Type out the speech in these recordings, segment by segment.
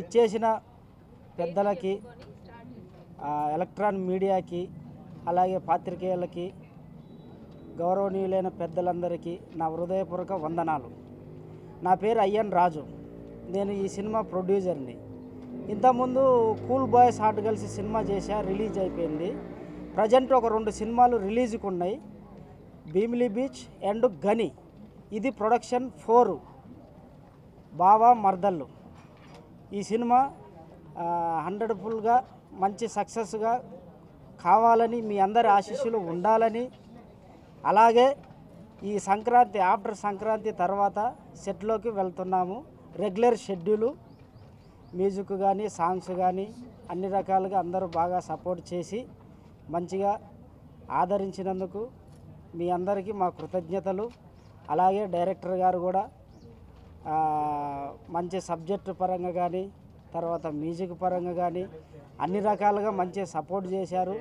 విచ్చేసిన పెద్దలకి, ఎలక్ట్రానిక్ మీడియాకి, అలాగే పాత్రికేయులకి, గౌరవనీయులైన పెద్దలందరికీ నా హృదయపూర్వక వందనాలు. నా పేరు అయ్యన్ రాజు. నేను ఈ సినిమా ప్రొడ్యూసర్ని. ఇంతకుముందు cool boys hot girls cinema చేశా, రిలీజ్ అయిపోయింది. ప్రజెంట్ ఒక 2 సినిమాలు రిలీజ్కి ఉన్నాయి, భీమిలీ బీచ్ అండ్ గని. ఇది ప్రొడక్షన్ 4 బావా మర్దళ్ళు. ఈ సినిమా 100%గా మంచి సక్సెస్గా కావాలని, మీ అందరి ఆశీస్సులు ఉండాలని, అలాగే ఈ సంక్రాంతి ఆఫ్టర్ సంక్రాంతి తర్వాత సెట్లోకి వెళ్తున్నాము. రెగ్యులర్ షెడ్యూలు, మ్యూజిక్ కానీ సాంగ్స్ కానీ అన్ని రకాలుగా అందరూ బాగా సపోర్ట్ చేసి మంచిగా ఆదరించినందుకు మీ అందరికీ మా కృతజ్ఞతలు. అలాగే డైరెక్టర్ గారు కూడా మంచి సబ్జెక్టు పరంగా కానీ, తర్వాత మ్యూజిక్ పరంగా కానీ అన్ని రకాలుగా మంచి సపోర్ట్ చేశారు.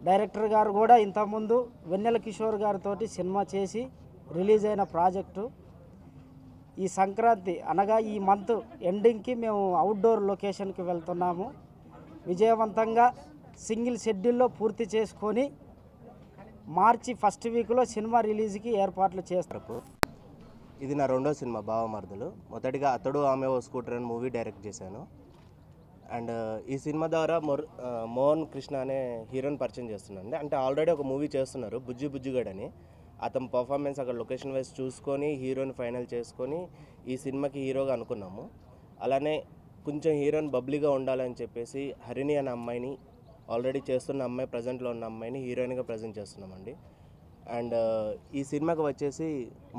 డైరెక్టర్ గారు కూడా ఇంతకుముందు వెన్నెల కిషోర్ గారితో సినిమా చేసి రిలీజ్ అయిన ప్రాజెక్టు. ఈ సంక్రాంతి అనగా ఈ మంత్ ఎండింగ్కి మేము అవుట్డోర్ లొకేషన్కి వెళ్తున్నాము. విజయవంతంగా సింగిల్ షెడ్యూల్లో పూర్తి చేసుకొని మార్చి ఫస్ట్ వీక్లో సినిమా రిలీజ్కి ఏర్పాట్లు చేస్తారు. ఇది నా 2వ సినిమా బావ మర్దలు. మొదటిగా అతడు ఆమె ఓ స్కూటర్ అని మూవీ డైరెక్ట్ చేశాను. అండ్ ఈ సినిమా ద్వారా మోహన్ కృష్ణ అనే హీరోని పరిచయం చేస్తున్నాను. అంటే ఆల్రెడీ ఒక మూవీ చేస్తున్నారు, బుజ్జి బుజ్జిగాడ్ అని. అతని పర్ఫార్మెన్స్ అక్కడ లొకేషన్ వైజ్ చూసుకొని హీరోని ఫైనల్ చేసుకొని ఈ సినిమాకి హీరోగా అనుకున్నాము. అలానే కొంచెం హీరోని బబ్లీగా ఉండాలని చెప్పేసి హరిణి అనే అమ్మాయిని, ఆల్రెడీ చేస్తున్న అమ్మాయి, ప్రజెంట్లో ఉన్న అమ్మాయిని హీరోయిన్గా ప్రజెంట్ చేస్తున్నామండి. అండ్ ఈ సినిమాకి వచ్చేసి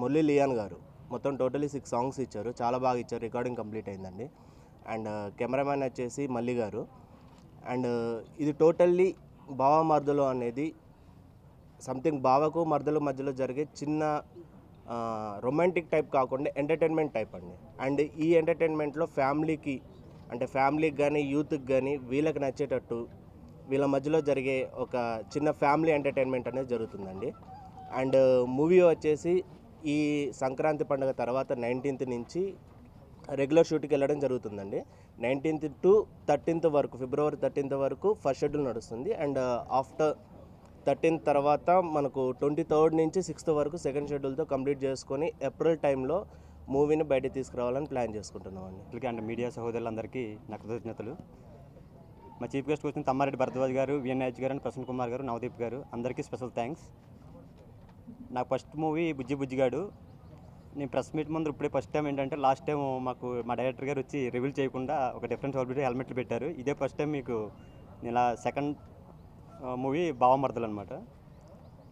మురళీ లియాన్ గారు మొత్తం టోటలీ 6 సాంగ్స్ ఇచ్చారు, చాలా బాగా ఇచ్చారు. రికార్డింగ్ కంప్లీట్ అయిందండి. అండ్ కెమెరామ్యాన్ వచ్చేసి మల్లి గారు. అండ్ ఇది టోటల్లీ బావ మర్దలు అనేది సంథింగ్ బావకు మర్దలు మధ్యలో జరిగే చిన్న రొమాంటిక్ టైప్ కాకుండా ఎంటర్టైన్మెంట్ టైప్ అండి. అండ్ ఈ ఎంటర్టైన్మెంట్లో ఫ్యామిలీకి, అంటే ఫ్యామిలీకి కానీ యూత్కి కానీ వీళ్ళకి నచ్చేటట్టు వీళ్ళ మధ్యలో జరిగే ఒక చిన్న ఫ్యామిలీ ఎంటర్టైన్మెంట్ అనేది జరుగుతుందండి. అండ్ మూవీ వచ్చేసి ఈ సంక్రాంతి పండుగ తర్వాత 19th నుంచి రెగ్యులర్ షూట్కి వెళ్ళడం జరుగుతుందండి. 19th to 13th వరకు, ఫిబ్రవరి 13th వరకు ఫస్ట్ షెడ్యూల్ నడుస్తుంది. అండ్ ఆఫ్టర్ 13th తర్వాత మనకు 23rd నుంచి 6th వరకు సెకండ్ షెడ్యూల్తో కంప్లీట్ చేసుకొని ఏప్రిల్ టైంలో మూవీని బయటకు తీసుకురావాలని ప్లాన్ చేసుకుంటున్నామండి. అండ్ మీడియా సహోదరులందరికీ నా కృతజ్ఞతలు. మా చీఫ్ గెస్ట్ వచ్చిన తమ్మారెడ్డి భరద్వాజ్ గారు, విఎన్హెచ్ గారు, ప్రసన్న కుమార్ గారు, నవదీప్ గారు, అందరికీ స్పెషల్ థ్యాంక్స్. నా ఫస్ట్ మూవీ బుజ్జి బుజ్జిగాడు. నేను ప్రెస్ మీట్ ముందు ఇప్పుడే ఫస్ట్ టైం ఏంటంటే, లాస్ట్ టైం మాకు మా డైరెక్టర్ గారు వచ్చి రివీల్ చేయకుండా ఒక డిఫరెంట్ సెలబ్రిటీ హెల్మెట్లు పెట్టారు. ఇదే ఫస్ట్ టైం మీకు నేను సెకండ్ మూవీ బావ మర్దలు అనమాట.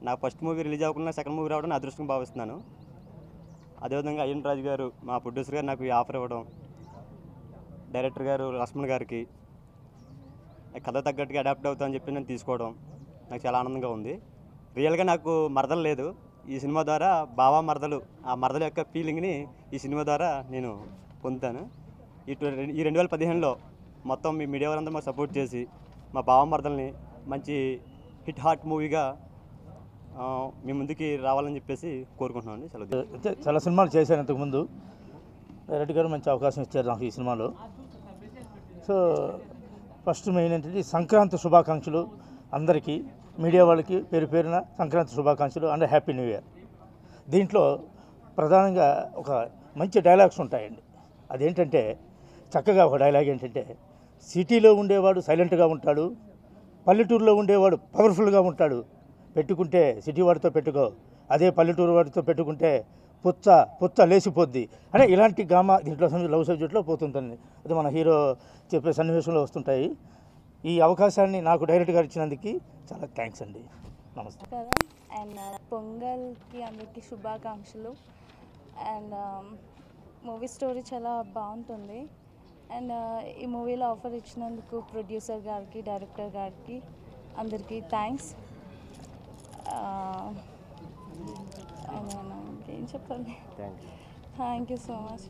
నా ఫస్ట్ మూవీ రిలీజ్ అవ్వకుండా సెకండ్ మూవీ రావడం అదృష్టంగా భావిస్తున్నాను. అదేవిధంగా అయ్యన్ రాజు గారు, మా ప్రొడ్యూసర్ గారు నాకు ఈ ఆఫర్ ఇవ్వడం, డైరెక్టర్ గారు లక్ష్మణ్ గారికి కథ తగ్గట్టుగా అడాప్ట్ అవుతా అని చెప్పి నేను తీసుకోవడం నాకు చాలా ఆనందంగా ఉంది. రియల్గా నాకు మరదలు లేదు. ఈ సినిమా ద్వారా బావా మరదలు, ఆ మరదల యొక్క ఫీలింగ్ని ఈ సినిమా ద్వారా నేను పొందుతాను. ఈ 2015లో మొత్తం మీ మీడియా వారందరూ మాకు సపోర్ట్ చేసి మా బావ మరదల్ని మంచి హిట్ హార్ట్ మూవీగా మీ ముందుకి రావాలని చెప్పేసి కోరుకుంటున్నాను. చాలా సినిమాలు చేశాను ఇంతకుముందు. డైరెక్టర్ గారు మంచి అవకాశం ఇచ్చారు నాకు ఈ సినిమాలో. సో ఫస్ట్ మెయిన్ ఏంటంటే సంక్రాంతి శుభాకాంక్షలు అందరికీ, మీడియా వాళ్ళకి పేరు పేరున సంక్రాంతి శుభాకాంక్షలు అండ్ హ్యాపీ న్యూ ఇయర్. దీంట్లో ప్రధానంగా ఒక మంచి డైలాగ్స్ ఉంటాయండి. అదేంటంటే చక్కగా ఒక డైలాగ్ ఏంటంటే, సిటీలో ఉండేవాడు సైలెంట్గా ఉంటాడు, పల్లెటూరులో ఉండేవాడు పవర్ఫుల్గా ఉంటాడు. పెట్టుకుంటే సిటీ వాడితో పెట్టుకో, అదే పల్లెటూరు వాడితో పెట్టుకుంటే పుచ్చ లేచిపోద్ది అంటే ఇలాంటి గామా దీంట్లో లవ్ సబ్జెక్ట్లో పోతుంటుంది. అది మన హీరో చెప్పే సన్నివేశంలో వస్తుంటాయి. ఈ అవకాశాన్ని నాకు డైరెక్ట్ గారు ఇచ్చినందుకు చాలా థ్యాంక్స్ అండి. నమస్తే. అండ్ పొంగల్కి అందరికీ శుభాకాంక్షలు. అండ్ మూవీ స్టోరీ చాలా బాగుంటుంది. అండ్ ఈ మూవీలో ఆఫర్ ఇచ్చినందుకు ప్రొడ్యూసర్ గారికి, డైరెక్టర్ గారికి అందరికీ థ్యాంక్స్. ఇంకేం చెప్పాలి. Thank you so much.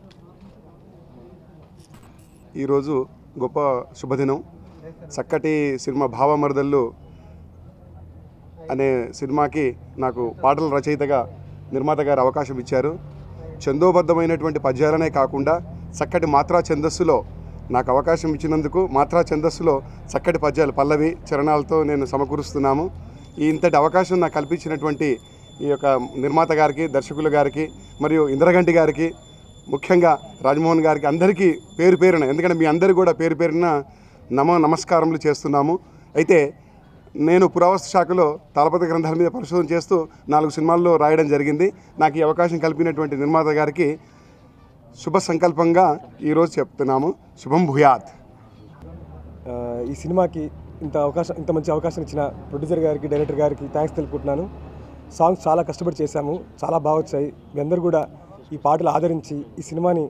ఈరోజు గొప్ప శుభదినం. చక్కటి సినిమా భావ మరదళ్ళు అనే సినిమాకి నాకు పాటల రచయితగా నిర్మాత గారు అవకాశం ఇచ్చారు. ఛందోబద్ధమైనటువంటి పద్యాలనే కాకుండా చక్కటి మాత్రా ఛందస్సులో నాకు అవకాశం ఇచ్చినందుకు మాత్రా ఛందస్సులో చక్కటి పద్యాలు పల్లవి చరణాలతో నేను సమకూరుస్తున్నాము. ఇంతటి అవకాశం నాకు కల్పించినటువంటి ఈ యొక్క నిర్మాత గారికి, దర్శకుల గారికి, మరియు ఇంద్రగంటి గారికి, ముఖ్యంగా రాజమోహన్ గారికి అందరికీ పేరు పేరున, ఎందుకంటే మీ అందరూ కూడా పేరు పేరున నమస్కారములు చేస్తున్నాము. అయితే నేను పురావస్తు శాఖలో తాళపత్ర గ్రంథాల మీద పరిశోధన చేస్తూ 4 సినిమాల్లో రాయడం జరిగింది. నాకు ఈ అవకాశం కల్పినటువంటి నిర్మాత గారికి శుభ సంకల్పంగా ఈరోజు చెప్తున్నాము. శుభం భూయాత్. ఈ సినిమాకి ఇంత మంచి అవకాశం ఇచ్చిన ప్రొడ్యూసర్ గారికి, డైరెక్టర్ గారికి థ్యాంక్స్ తెలుపుకుంటున్నాను. సాంగ్స్ చాలా కష్టపడి చేశాము, చాలా బాగా వచ్చాయి. మీ అందరూ కూడా ఈ పాటలు ఆదరించి ఈ సినిమాని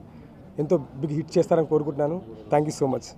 ఎంతో బిగ్ హిట్ చేస్తారని కోరుకుంటున్నాను. Thank you so much.